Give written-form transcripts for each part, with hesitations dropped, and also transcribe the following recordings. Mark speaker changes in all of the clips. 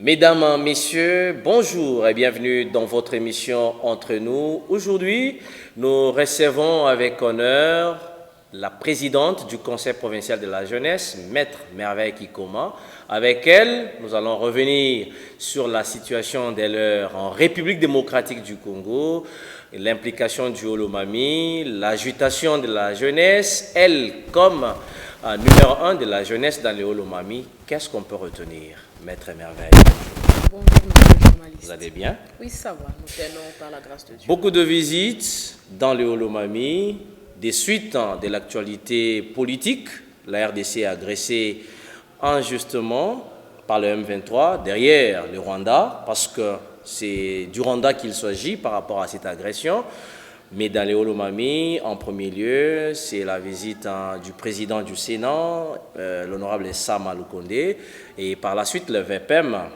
Speaker 1: Mesdames, Messieurs, bonjour et bienvenue dans votre émission Entre nous. Aujourd'hui, nous recevons avec honneur la présidente du Conseil provincial de la jeunesse, Maître Merveille Kikoma. Avec elle, nous allons revenir sur la situation des leurs en République démocratique du Congo, l'implication du Holomami, l'agitation de la jeunesse, elle comme numéro 1 de la jeunesse dans le Holomami. Qu'est-ce qu'on peut retenir, Maître Merveille?
Speaker 2: Bonjour, monsieur le journaliste.
Speaker 1: Vous allez bien?
Speaker 2: Oui, ça va. Nous tenons par la grâce de Dieu.
Speaker 1: Beaucoup de visites dans le Holomami, des suites de l'actualité politique. La RDC est agressée injustement par le M23 derrière le Rwanda, parce que c'est du Rwanda qu'il s'agit par rapport à cette agression. Mais dans le Holomami, en premier lieu, c'est la visite du président du Sénat, l'honorable Sama Lukonde, et par la suite le VPM,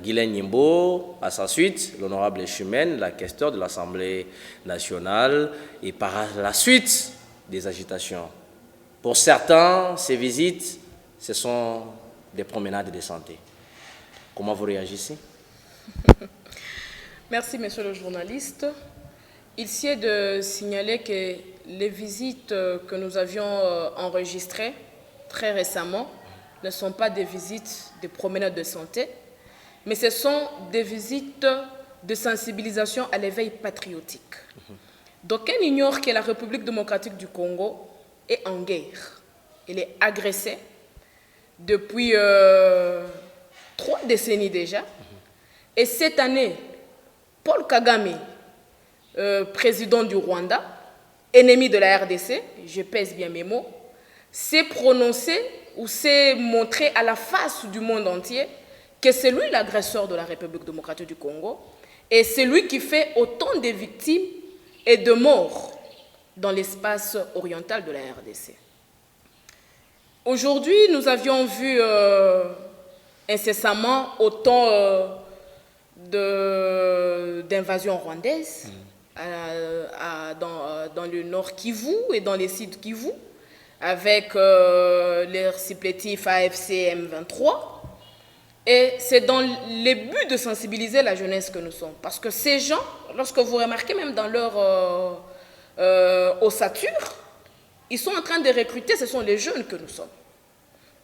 Speaker 1: Guylaine Nimbo, à sa suite, l'honorable Chumène, la questeur de l'Assemblée nationale, et par la suite des agitations. Pour certains, ces visites, ce sont des promenades de santé. Comment vous réagissez?
Speaker 2: Merci, monsieur le journaliste. Il s'y de signaler que les visites que nous avions enregistrées très récemment ne sont pas des visites de promenades de santé, mais ce sont des visites de sensibilisation à l'éveil patriotique. D'aucuns ignorent que la République démocratique du Congo est en guerre. Elle est agressée depuis 3 décennies déjà. Et cette année, Paul Kagame, président du Rwanda, ennemi de la RDC, je pèse bien mes mots, s'est prononcé ou s'est montré à la face du monde entier que c'est lui l'agresseur de la République démocratique du Congo et c'est lui qui fait autant de victimes et de morts dans l'espace oriental de la RDC. Aujourd'hui, nous avions vu incessamment autant d'invasions rwandaises dans le nord Kivu et dans les sites Kivu, avec les supplétifs AFC M23. Et c'est dans les buts de sensibiliser la jeunesse que nous sommes. Parce que ces gens, lorsque vous remarquez même dans leur ossature, ils sont en train de recruter, ce sont les jeunes que nous sommes.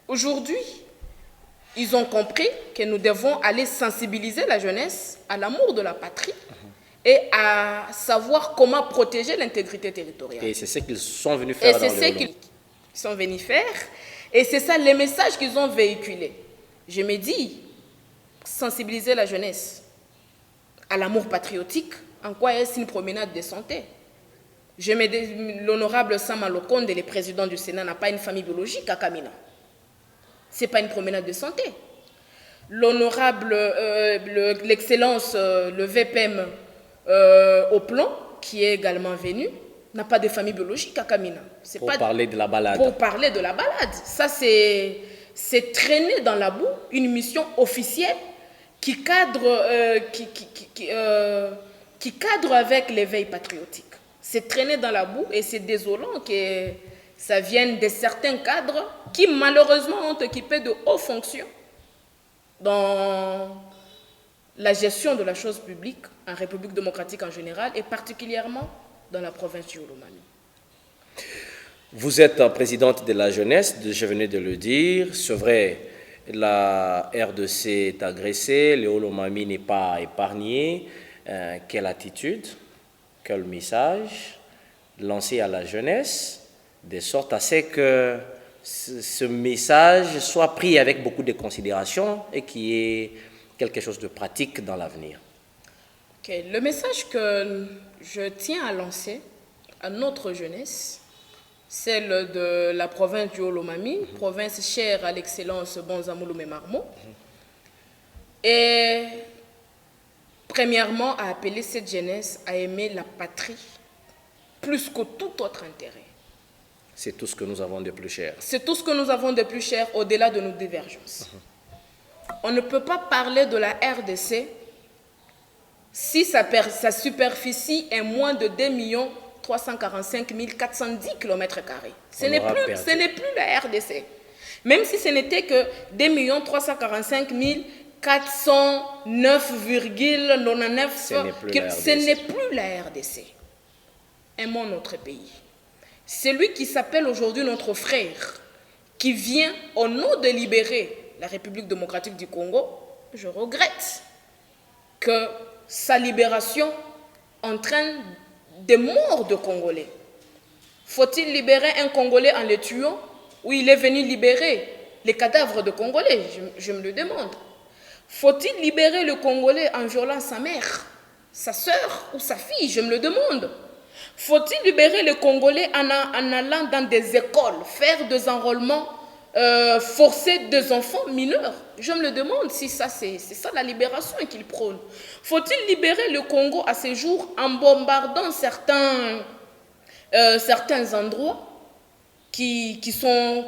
Speaker 2: Aujourd'hui, ils ont compris que nous devons aller sensibiliser la jeunesse à l'amour de la patrie et à savoir comment protéger l'intégrité territoriale.
Speaker 1: Et c'est ce qu'ils sont venus faire dans le Holomami.
Speaker 2: Qu'ils sont venus faire. Et c'est ça les messages qu'ils ont véhiculés. Je me dis, sensibiliser la jeunesse à l'amour patriotique, en quoi est-ce une promenade de santé? L'honorable Sama Lukonde, le président du Sénat, n'a pas une famille biologique à Kamina. Ce n'est pas une promenade de santé. L'honorable, l'excellence, le VPM au plan, qui est également venu, n'a pas de famille biologique à Kamina.
Speaker 1: Parler de la balade.
Speaker 2: Pour parler de la balade. Ça, c'est traîner dans la boue une mission officielle qui cadre avec l'éveil patriotique. C'est traîner dans la boue et c'est désolant que ça vienne de certains cadres qui malheureusement ont occupé de hautes fonctions dans la gestion de la chose publique en République démocratique en général et particulièrement dans la province du Holomami.
Speaker 1: Vous êtes présidente de la jeunesse, je venais de le dire. C'est vrai, la RDC est agressée, le Holomami n'est pas épargné. Quelle attitude, quel message lancé à la jeunesse, de sorte à ce que ce message soit pris avec beaucoup de considération et qu'il y ait quelque chose de pratique dans l'avenir.
Speaker 2: Okay. Le message que je tiens à lancer à notre jeunesse, celle de la province du Holomami, province chère à l'excellence Bonzamouloumé Marmo, et premièrement à appeler cette jeunesse à aimer la patrie plus que tout autre intérêt.
Speaker 1: C'est tout ce que nous avons de plus cher.
Speaker 2: C'est tout ce que nous avons de plus cher au-delà de nos divergences. On ne peut pas parler de la RDC si sa superficie est moins de 2 345 410 km². Ce n'est plus la RDC. Même si ce n'était que 2 345 409,99, ce n'est plus la RDC. Aimons notre pays. Celui qui s'appelle aujourd'hui notre frère, qui vient au nom de libérer la République démocratique du Congo, je regrette que sa libération entraîne des morts de Congolais. Faut-il libérer un Congolais en le tuant, ou il est venu libérer les cadavres de Congolais? Je me le demande. Faut-il libérer le Congolais en violant sa mère, sa sœur ou sa fille? Je me le demande. Faut-il libérer le Congolais en allant dans des écoles, faire des enrôlements forcés des enfants mineurs? Je me le demande si c'est ça la libération qu'il prône. Faut-il libérer le Congo à ces jours en bombardant certains endroits qui sont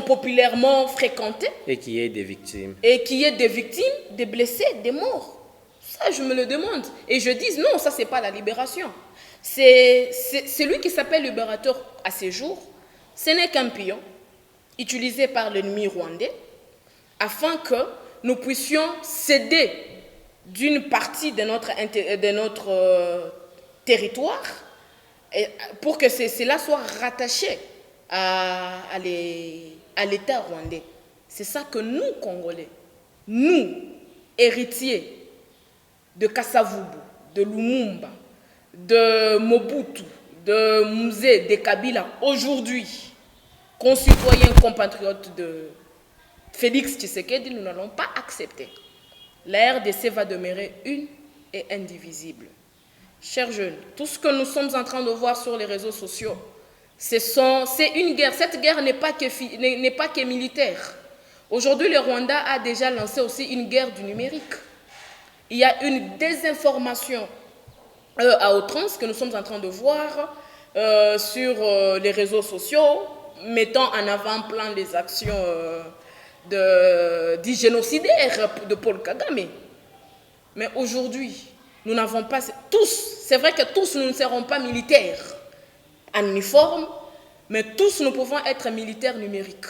Speaker 2: populairement fréquentés?
Speaker 1: Et qu'il y ait des victimes.
Speaker 2: Et qu'il y ait des victimes, des blessés, des morts. Ça, je me le demande. Et je dis, non, ça, c'est pas la libération. C'est lui qui s'appelle libérateur à ces jours. Ce n'est qu'un pion utilisé par l'ennemi rwandais afin que nous puissions céder d'une partie de notre territoire et pour que cela soit rattaché à l'État rwandais. C'est ça que nous, Congolais, nous, héritiers de Kasavubu, de Lumumba, de Mobutu, de Mzee, de Kabila, aujourd'hui, concitoyens compatriotes de Félix Tshisekedi, nous n'allons pas accepter. La RDC va demeurer une et indivisible. Chers jeunes, tout ce que nous sommes en train de voir sur les réseaux sociaux, c'est une guerre. Cette guerre n'est pas que militaire. Aujourd'hui, le Rwanda a déjà lancé aussi une guerre du numérique. Il y a une désinformation à outrance que nous sommes en train de voir sur les réseaux sociaux, mettant en avant-plan les actions dits génocidaires de Paul Kagame. Mais aujourd'hui, nous n'avons pas tous, c'est vrai que tous nous ne serons pas militaires en uniforme, mais tous nous pouvons être militaires numériques.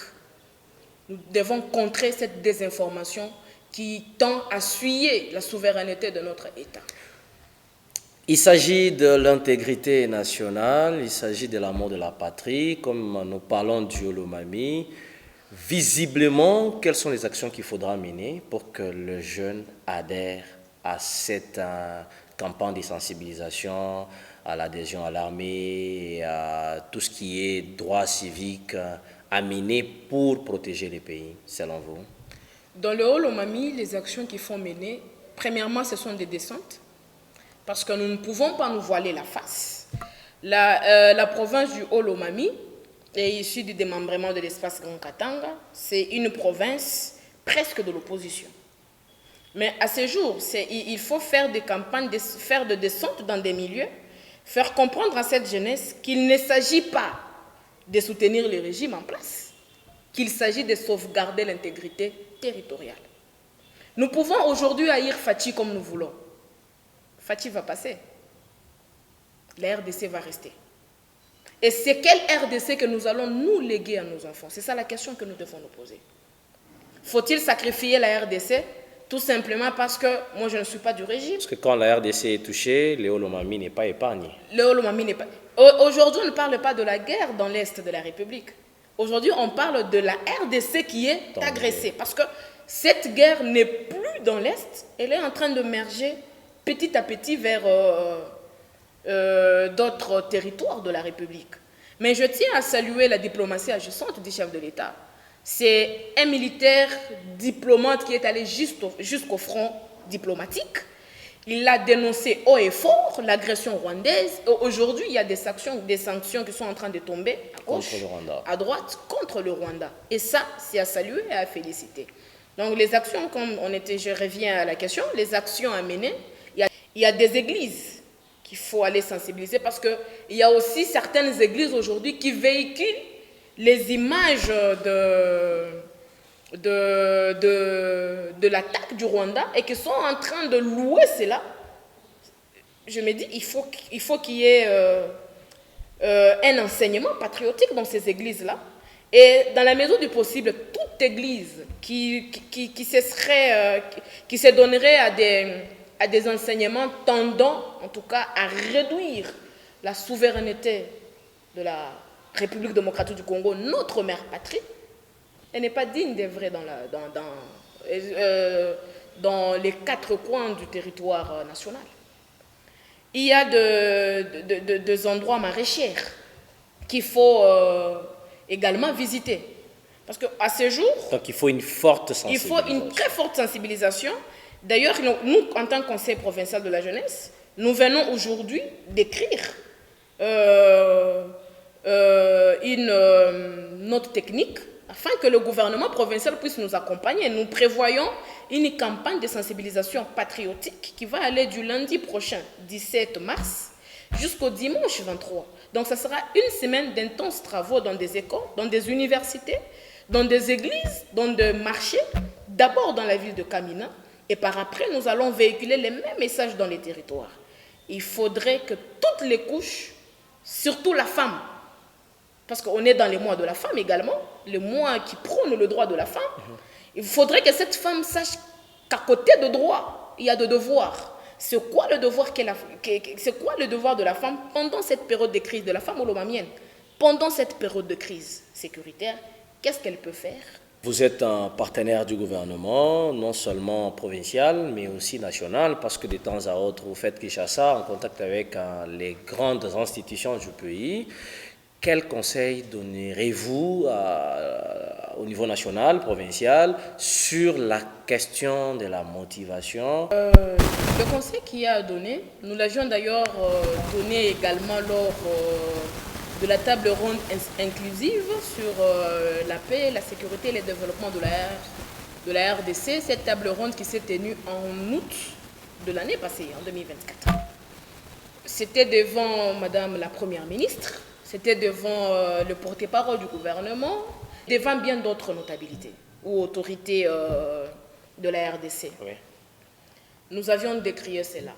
Speaker 2: Nous devons contrer cette désinformation qui tend à souiller la souveraineté de notre État.
Speaker 1: Il s'agit de l'intégrité nationale, il s'agit de l'amour de la patrie, comme nous parlons du Olomami. Visiblement, quelles sont les actions qu'il faudra mener pour que le jeune adhère à cette campagne de sensibilisation, à l'adhésion à l'armée, à tout ce qui est droit civique à mener pour protéger les pays, selon vous?
Speaker 2: Dans le Haut-Lomami, les actions qu'il faut mener, premièrement, ce sont des descentes, parce que nous ne pouvons pas nous voiler la face. La province du Haut-Lomami est issue du démembrement de l'espace Grand Katanga. C'est une province presque de l'opposition. Mais à ce jour, il faut faire des campagnes, faire des descentes dans des milieux, faire comprendre à cette jeunesse qu'il ne s'agit pas de soutenir le régime en place, qu'il s'agit de sauvegarder l'intégrité territoriale. Nous pouvons aujourd'hui haïr Fachi comme nous voulons. Fachi va passer. La RDC va rester. Et c'est quelle RDC que nous allons nous léguer à nos enfants? C'est ça la question que nous devons nous poser. Faut-il sacrifier la RDC tout simplement parce que moi je ne suis pas du régime?
Speaker 1: Parce que quand la RDC est touchée, le Haut-Lomami n'est pas épargné.
Speaker 2: Le Haut-Lomami n'est pas... Aujourd'hui, on ne parle pas de la guerre dans l'Est de la République. Aujourd'hui, on parle de la RDC qui est agressée. Parce que cette guerre n'est plus dans l'Est, elle est en train de merger petit à petit vers d'autres territoires de la République. Mais je tiens à saluer la diplomatie agissante du chef de l'État. C'est un militaire diplomate qui est allé jusqu'au front diplomatique. Il a dénoncé haut et fort l'agression rwandaise. Aujourd'hui, il y a des sanctions qui sont en train de tomber à gauche, à droite, contre le Rwanda. Et ça, c'est à saluer et à féliciter. Donc les actions, je reviens à la question, les actions à mener, il y a des églises qu'il faut aller sensibiliser parce qu'il y a aussi certaines églises aujourd'hui qui véhiculent les images de l'attaque du Rwanda et qui sont en train de louer cela. Je me dis, il faut qu'il y ait un enseignement patriotique dans ces églises-là. Et dans la mesure du possible, toute église qui se donnerait à des enseignements tendant, en tout cas, à réduire la souveraineté de la République démocratique du Congo, notre mère patrie, elle n'est pas digne d'œuvrer dans les quatre coins du territoire national. Il y a des endroits maraîchers qu'il faut également visiter. Parce qu'à ce jour,
Speaker 1: donc il faut une forte sensibilisation.
Speaker 2: Il faut une très forte sensibilisation. D'ailleurs, nous, en tant que Conseil provincial de la jeunesse, nous venons aujourd'hui d'écrire une note technique afin que le gouvernement provincial puisse nous accompagner. Nous prévoyons une campagne de sensibilisation patriotique qui va aller du lundi prochain, 17 mars, jusqu'au dimanche 23. Donc, ça sera une semaine d'intenses travaux dans des écoles, dans des universités, dans des églises, dans des marchés, d'abord dans la ville de Kamina, et par après, nous allons véhiculer les mêmes messages dans les territoires. Il faudrait que toutes les couches, surtout la femme, parce qu'on est dans les mois de la femme également, les mois qui prônent le droit de la femme, il faudrait que cette femme sache qu'à côté de droit, il y a de devoirs. C'est quoi le devoir de la femme pendant cette période de crise de la femme olomamienne? Pendant cette période de crise sécuritaire, qu'est-ce qu'elle peut faire?
Speaker 1: Vous êtes un partenaire du gouvernement, non seulement provincial, mais aussi national, parce que de temps à autre, vous faites Kinshasa en contact avec les grandes institutions du pays. Quel conseil donnerez-vous au niveau national, provincial, sur la question de la motivation?
Speaker 2: Le conseil qu'il y a à donner, nous l'avions d'ailleurs donné également lors de la table ronde inclusive sur la paix, la sécurité et le développement de la RDC. Cette table ronde qui s'est tenue en août de l'année passée, en 2024. C'était devant Madame la Première ministre, c'était devant le porte-parole du gouvernement, devant bien d'autres notabilités ou autorités de la RDC.
Speaker 1: Oui.
Speaker 2: Nous avions décrié cela.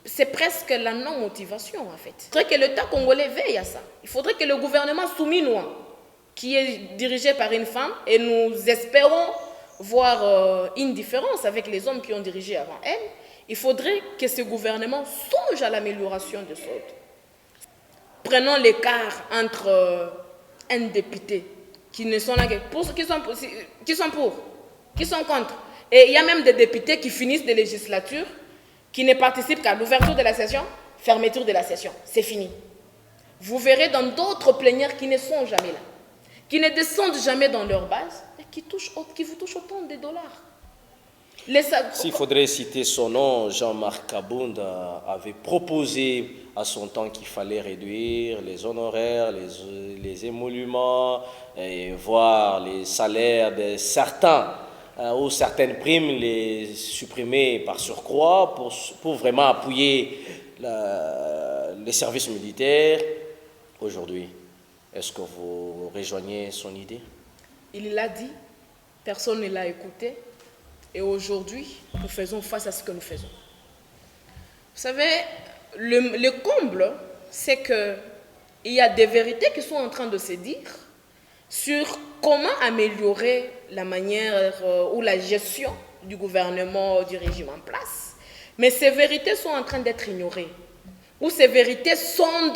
Speaker 2: C'est presque la non-motivation, en fait. Il faudrait que l'État congolais veille à ça. Il faudrait que le gouvernement souminois, qui est dirigé par une femme, et nous espérons voir une différence avec les hommes qui ont dirigé avant elle, il faudrait que ce gouvernement songe à l'amélioration de ce. Prenons l'écart entre un député qui ne sont là que pour, qui sont contre. Et il y a même des députés qui finissent des législatures, qui ne participent qu'à l'ouverture de la session, fermeture de la session. C'est fini. Vous verrez dans d'autres plénières qui ne sont jamais là, qui ne descendent jamais dans leur base, et qui vous touchent autant de dollars.
Speaker 1: S'il faudrait citer son nom, Jean-Marc Kabounda avait proposé à son temps qu'il fallait réduire les honoraires, les émoluments, et voir les salaires de certains ou certaines primes les supprimer par surcroît pour vraiment appuyer les services militaires. Aujourd'hui, est-ce que vous rejoignez son idée?
Speaker 2: Il l'a dit, personne ne l'a écouté. Et aujourd'hui, nous faisons face à ce que nous faisons. Vous savez, le comble, c'est qu'il y a des vérités qui sont en train de se dire sur comment améliorer la manière ou la gestion du gouvernement, du régime en place. Mais ces vérités sont en train d'être ignorées. Ou ces vérités sonnent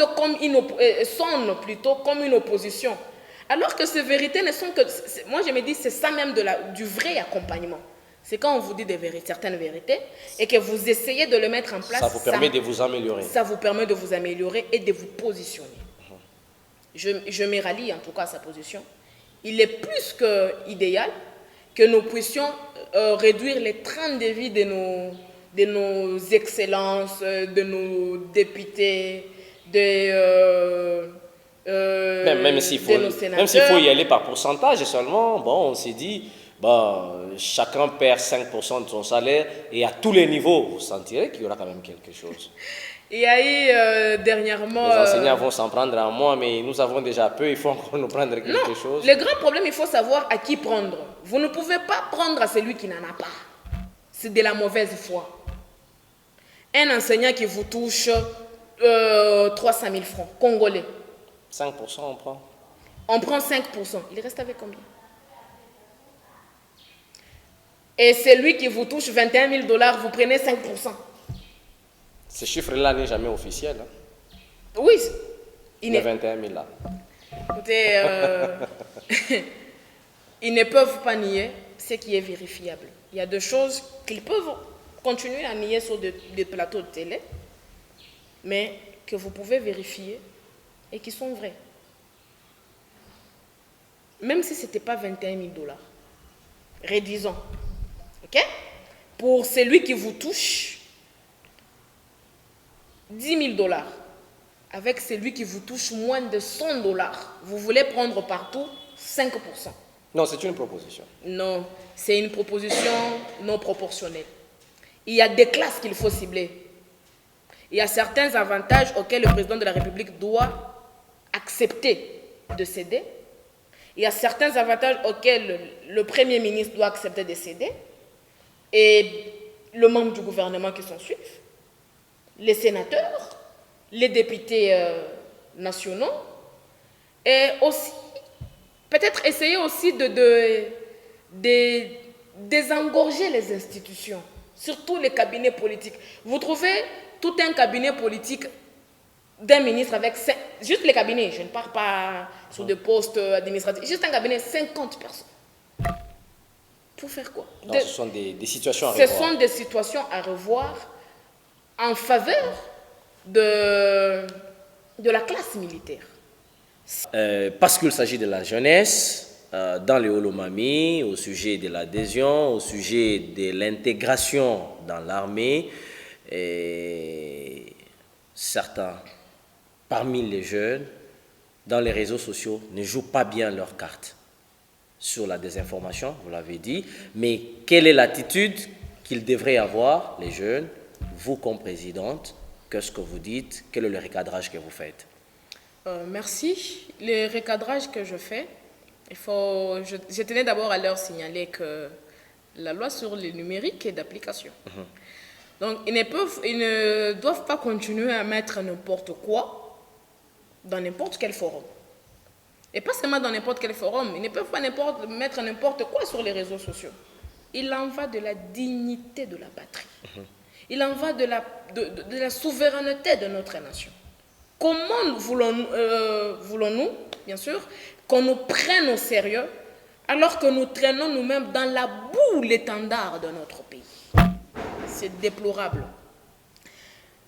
Speaker 2: plutôt comme une opposition. Alors que ces vérités ne sont que... Moi, je me dis, c'est ça même du vrai accompagnement. C'est quand on vous dit certaines vérités et que vous essayez de le mettre en place.
Speaker 1: Ça vous permet de vous améliorer.
Speaker 2: Ça vous permet de vous améliorer et de vous positionner. Je me rallie en tout cas à sa position. Il est plus qu'idéal que nous puissions réduire les trains de vie de nos excellences, de nos députés,
Speaker 1: même s'il faut y aller par pourcentage seulement, bon, on s'est dit... Bon, chacun perd 5% de son salaire et à tous les niveaux, vous sentirez qu'il y aura quand même quelque chose.
Speaker 2: Il y a eu dernièrement...
Speaker 1: Les enseignants vont s'en prendre à moi, mais nous avons déjà peu, il faut encore nous prendre quelque chose.
Speaker 2: Le grand problème, il faut savoir à qui prendre. Vous ne pouvez pas prendre à celui qui n'en a pas. C'est de la mauvaise foi. Un enseignant qui vous touche 300 000 francs, congolais.
Speaker 1: 5% on prend.
Speaker 2: On prend 5%. Il reste avec combien? Et celui qui vous touche 21 000 $, vous prenez 5%.
Speaker 1: Ce chiffre-là n'est jamais officiel. Hein?
Speaker 2: Oui.
Speaker 1: Les 21 000 là.
Speaker 2: Écoutez, ils ne peuvent pas nier ce qui est vérifiable. Il y a des choses qu'ils peuvent continuer à nier sur des plateaux de télé, mais que vous pouvez vérifier et qui sont vraies. Même si ce n'était pas 21 000 $. Réduisons. OK? Pour celui qui vous touche, 10 000 $. Avec celui qui vous touche moins de 100 $. Vous voulez prendre partout 5%.
Speaker 1: Non, c'est une proposition.
Speaker 2: Non, c'est une proposition non proportionnelle. Il y a des classes qu'il faut cibler. Il y a certains avantages auxquels le président de la République doit accepter de céder. Il y a certains avantages auxquels le Premier ministre doit accepter de céder. Et le membre du gouvernement qui s'en suivent, les sénateurs, les députés nationaux, et aussi, peut-être essayer aussi de désengorger les institutions, surtout les cabinets politiques. Vous trouvez tout un cabinet politique d'un ministre avec juste les cabinets, je ne parle pas sur des postes administratifs, juste un cabinet, 50 personnes. Pour faire quoi?
Speaker 1: Non, ce sont des situations à revoir.
Speaker 2: Ce sont des situations à revoir en faveur de la classe militaire.
Speaker 1: Parce qu'il s'agit de la jeunesse, dans le Holomami, au sujet de l'adhésion, au sujet de l'intégration dans l'armée, certains parmi les jeunes, dans les réseaux sociaux, ne jouent pas bien leur carte sur la désinformation, vous l'avez dit, mais quelle est l'attitude qu'ils devraient avoir, les jeunes, vous comme présidente? Qu'est-ce que vous dites? Quel est le recadrage que vous faites?
Speaker 2: Merci. Le recadrage que je fais, je tenais d'abord à leur signaler que la loi sur le numérique est d'application. Donc, ils ne doivent pas continuer à mettre n'importe quoi dans n'importe quel forum. Et pas seulement dans n'importe quel forum, ils ne peuvent pas mettre n'importe quoi sur les réseaux sociaux. Il en va de la dignité de la patrie. Il en va de la souveraineté de notre nation. Comment voulons-nous, bien sûr, qu'on nous prenne au sérieux alors que nous traînons nous-mêmes dans la boue l'étendard de notre pays? C'est déplorable.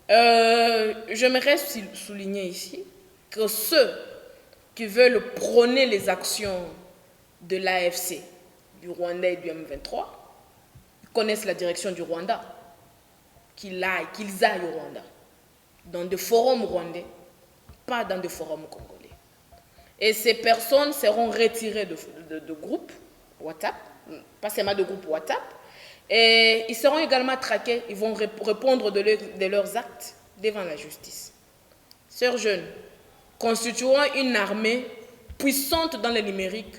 Speaker 2: J'aimerais souligner ici que ceux qui veulent prôner les actions de l'AFC, du Rwanda et du M23, connaissent la direction du Rwanda, qu'ils aillent au Rwanda, dans des forums rwandais, pas dans des forums congolais. Et ces personnes seront retirées de groupes WhatsApp, pas seulement de groupes WhatsApp, et ils seront également traqués, ils vont répondre de leurs actes devant la justice. Sœurs jeunes, constituons une armée puissante dans le numérique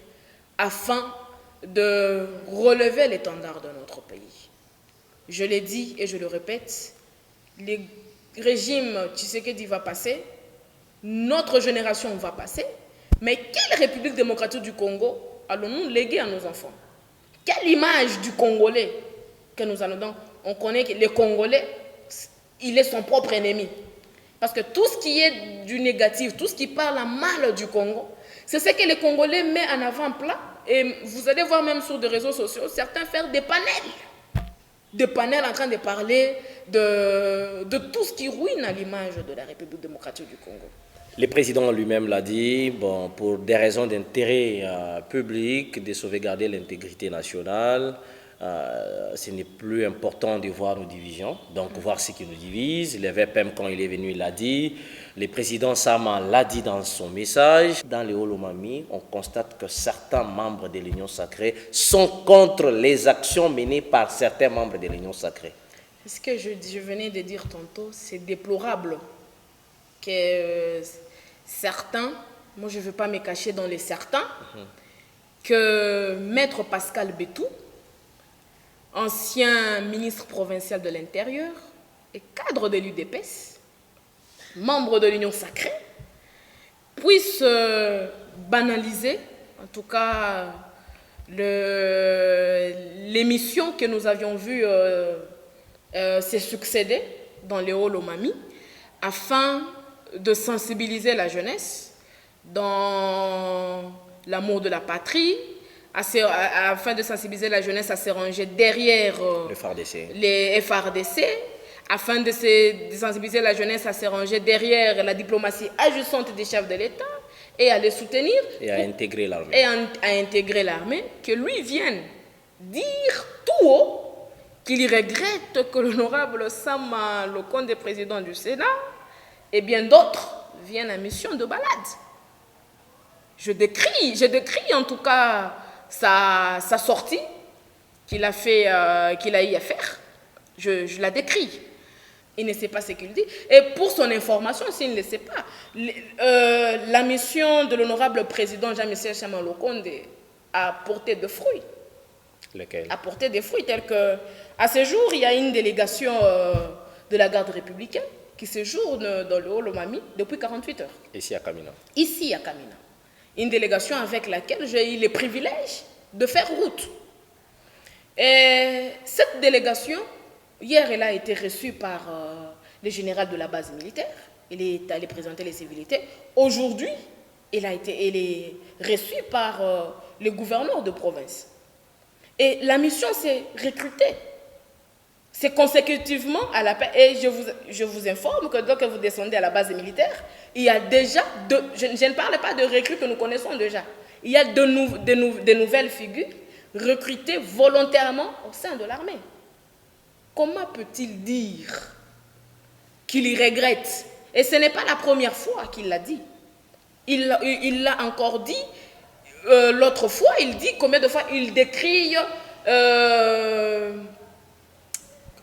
Speaker 2: afin de relever l'étendard de notre pays. Je l'ai dit et je le répète, le régime Tshisekedi va passer, notre génération va passer, mais quelle République démocratique du Congo allons-nous léguer à nos enfants? Quelle image du Congolais que nous allons donner? On connaît que le Congolais, il est son propre ennemi. Parce que tout ce qui est du négatif, tout ce qui parle à mal du Congo, c'est ce que les Congolais mettent en avant-plan. Et vous allez voir même sur des réseaux sociaux, certains faire des panels. Des panels en train de parler de tout ce qui ruine à l'image de la République démocratique du Congo.
Speaker 1: Le président lui-même l'a dit, pour des raisons d'intérêt public, de sauvegarder l'intégrité nationale, ce n'est plus important de voir nos divisions, donc voir ce qui nous divise. Le VPM, quand il est venu, il l'a dit. Le président Sama l'a dit dans son message. Dans le Holomami, on constate que certains membres de l'Union sacrée sont contre les actions menées par certains membres de l'Union sacrée.
Speaker 2: Ce que je venais de dire tantôt, c'est déplorable que certains, moi je ne veux pas me cacher dans les certains, que Maître Pascal Bétou, ancien ministre provincial de l'Intérieur et cadre de l'UDPS, membre de l'Union sacrée, puisse banaliser, en tout cas, l'émission que nous avions vue s'est succédé dans les Hauts-Lomami afin de sensibiliser la jeunesse dans l'amour de la patrie, afin de sensibiliser la jeunesse à se ranger derrière les FARDC, afin de sensibiliser la jeunesse à se ranger derrière la diplomatie agissante des chefs de l'État et à les soutenir.
Speaker 1: Et à intégrer l'armée.
Speaker 2: Et à intégrer l'armée, que lui vienne dire tout haut qu'il regrette que l'honorable Sama Lokonde, président du Sénat, et bien d'autres viennent en mission de balade. Je décris en tout cas sa sortie qu'il a eu à faire. Je la décris. Il ne sait pas ce qu'il dit. Et pour son information, s'il ne le sait pas, la mission de l'honorable président Jean-Michel Sama Lokonde a porté de fruits.
Speaker 1: Lesquels?
Speaker 2: A porté des fruits tels que, à ce jour, il y a une délégation de la garde républicaine qui séjourne dans le Haut-Lomami depuis 48 heures.
Speaker 1: Ici à Kamina.
Speaker 2: Ici à Kamina. Une délégation avec laquelle j'ai eu le privilège de faire route. Et cette délégation, hier, elle a été reçue par le général de la base militaire. Il est allé présenter les civilités. Aujourd'hui, elle est reçue par le gouverneur de province. Et la mission, c'est recruter. C'est consécutivement à la paix. Et je vous informe que lorsque vous descendez à la base militaire, il y a déjà, je ne parle pas de recrues que nous connaissons déjà, il y a de nouvelles figures recrutées volontairement au sein de l'armée. Comment peut-il dire qu'il y regrette? Et ce n'est pas la première fois qu'il l'a dit. Il l'a encore dit. L'autre fois, il dit combien de fois il décrit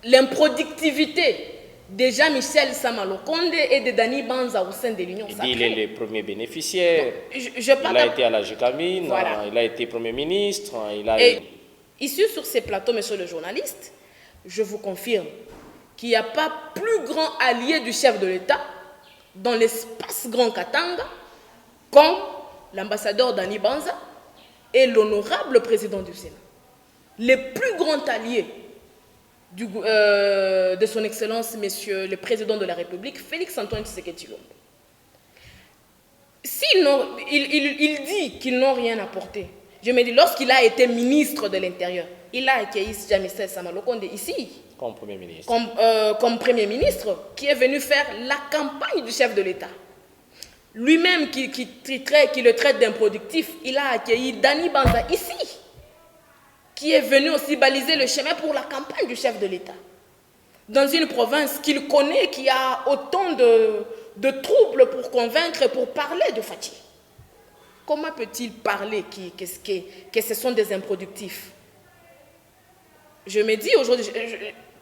Speaker 2: l'improductivité de Jean-Michel Sama Lokonde et de Dani Banza au sein de l'Union sacrée.
Speaker 1: Il est le premier bénéficiaire. Il a été à la Gécamine, voilà. Il a été Premier ministre.
Speaker 2: Et ici, sur ces plateaux, monsieur le journaliste, je vous confirme qu'il n'y a pas plus grand allié du chef de l'État dans l'espace Grand Katanga comme l'ambassadeur Dani Banza et l'honorable président du Sénat. Les plus grands alliés de son Excellence, Monsieur le Président de la République, Félix-Antoine Tshisekedi Tshilombo. Il dit qu'ils n'ont rien apporté. Je me dis, lorsqu'il a été ministre de l'Intérieur, il a accueilli Jean-Michel Sama Lokonde ici.
Speaker 1: Comme Premier ministre.
Speaker 2: Comme Premier ministre, qui est venu faire la campagne du chef de l'État. Lui-même qui le traite d'improductif, il a accueilli Dani Banza ici, qui est venu aussi baliser le chemin pour la campagne du chef de l'État. Dans une province qu'il connaît, qui a autant de troubles pour convaincre et pour parler de Fatih. Comment peut-il parler que ce sont des improductifs? Je me dis aujourd'hui,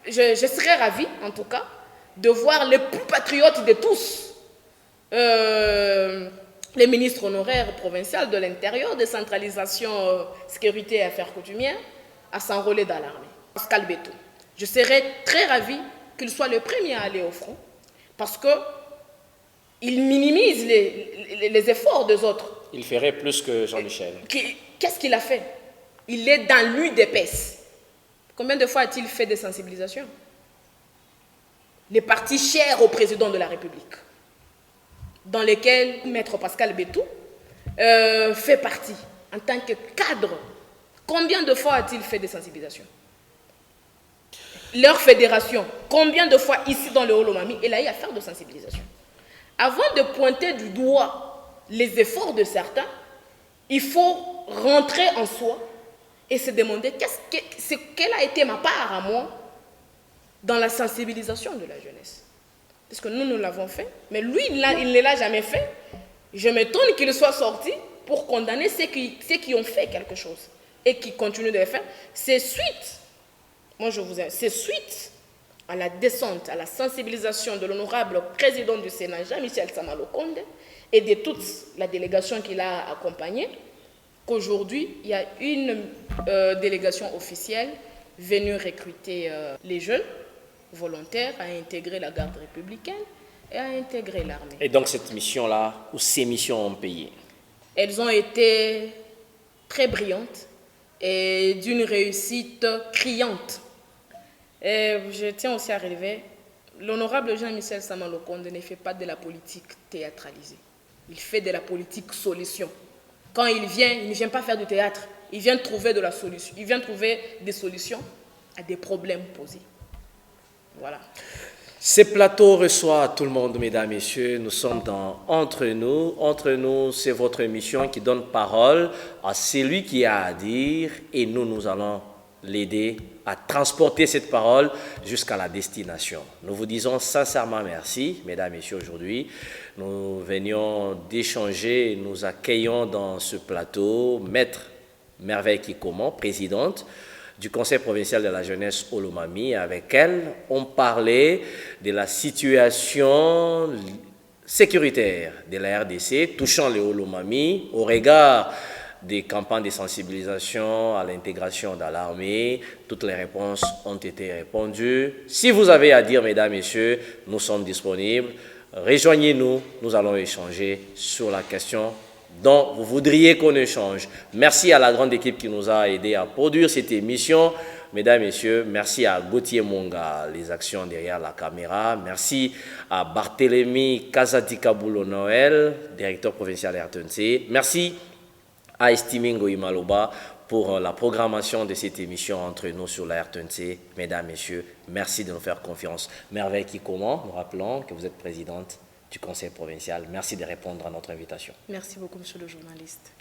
Speaker 2: je serais ravi en tout cas de voir les plus patriotes de tous, les ministres honoraires provinciaux de l'Intérieur, décentralisation, sécurité et affaires coutumières, à s'enrôler dans l'armée. Pascal Beto. Je serais très ravi qu'il soit le premier à aller au front, parce qu'il minimise les efforts des autres.
Speaker 1: Il ferait plus que Jean-Michel.
Speaker 2: Qu'est-ce qu'il a fait? Il est dans l'huile d'épaisse. Combien de fois a-t-il fait des sensibilisations? Les partis chers au président de la République, dans lesquels Maître Pascal Beto fait partie en tant que cadre. Combien de fois a-t-il fait des sensibilisations? Leur fédération, combien de fois ici dans le Haut-Lomami, elle a eu à faire de sensibilisation? Avant de pointer du doigt les efforts de certains, il faut rentrer en soi et se demander quelle a été ma part à moi dans la sensibilisation de la jeunesse. Parce que nous l'avons fait, mais lui, il ne l'a jamais fait. Je m'étonne qu'il soit sorti pour condamner ceux qui ont fait quelque chose et qui continuent de le faire. C'est suite à la descente, à la sensibilisation de l'honorable président du Sénat, Jean-Michel Sama Lokonde, et de toute la délégation qu'il a accompagnée, qu'aujourd'hui, il y a une délégation officielle venue recruter les jeunes volontaires à intégrer la garde républicaine et à intégrer l'armée.
Speaker 1: Et donc cette mission-là, ou ces missions ont payé?
Speaker 2: Elles ont été très brillantes et d'une réussite criante. Et je tiens aussi à relever, l'honorable Jean-Michel Sama-Lokonde ne fait pas de la politique théâtralisée. Il fait de la politique solution. Quand il ne vient pas faire du théâtre. Il vient trouver de la solution. Il vient trouver des solutions à des problèmes posés. Voilà.
Speaker 1: Ce plateau reçoit tout le monde, mesdames, messieurs. Nous sommes dans Entre nous. Entre nous, c'est votre émission qui donne parole à celui qui a à dire et nous allons l'aider à transporter cette parole jusqu'à la destination. Nous vous disons sincèrement merci, mesdames, messieurs, aujourd'hui. Nous venions d'échanger et nous accueillons dans ce plateau Maître Merveille Kikomo, présidente du Conseil provincial de la jeunesse Olomami. Avec elle, on parlait de la situation sécuritaire de la RDC touchant les Olomami au regard des campagnes de sensibilisation à l'intégration dans l'armée. Toutes les réponses ont été répondues. Si vous avez à dire, mesdames, messieurs, nous sommes disponibles. Rejoignez-nous, nous allons échanger sur la question dont vous voudriez qu'on échange. Merci à la grande équipe qui nous a aidés à produire cette émission. Mesdames, messieurs, merci à Gauthier Monga, les actions derrière la caméra. Merci à Barthélemy Kazadikaboulo-Noël, directeur provincial RTNC. Merci à Estimingo Imaloba pour la programmation de cette émission Entre nous sur la RTNC. Mesdames, messieurs, merci de nous faire confiance. Merveille Kikomo, nous rappelons que vous êtes présidente du Conseil provincial. Merci de répondre à notre invitation.
Speaker 2: Merci beaucoup, monsieur le journaliste.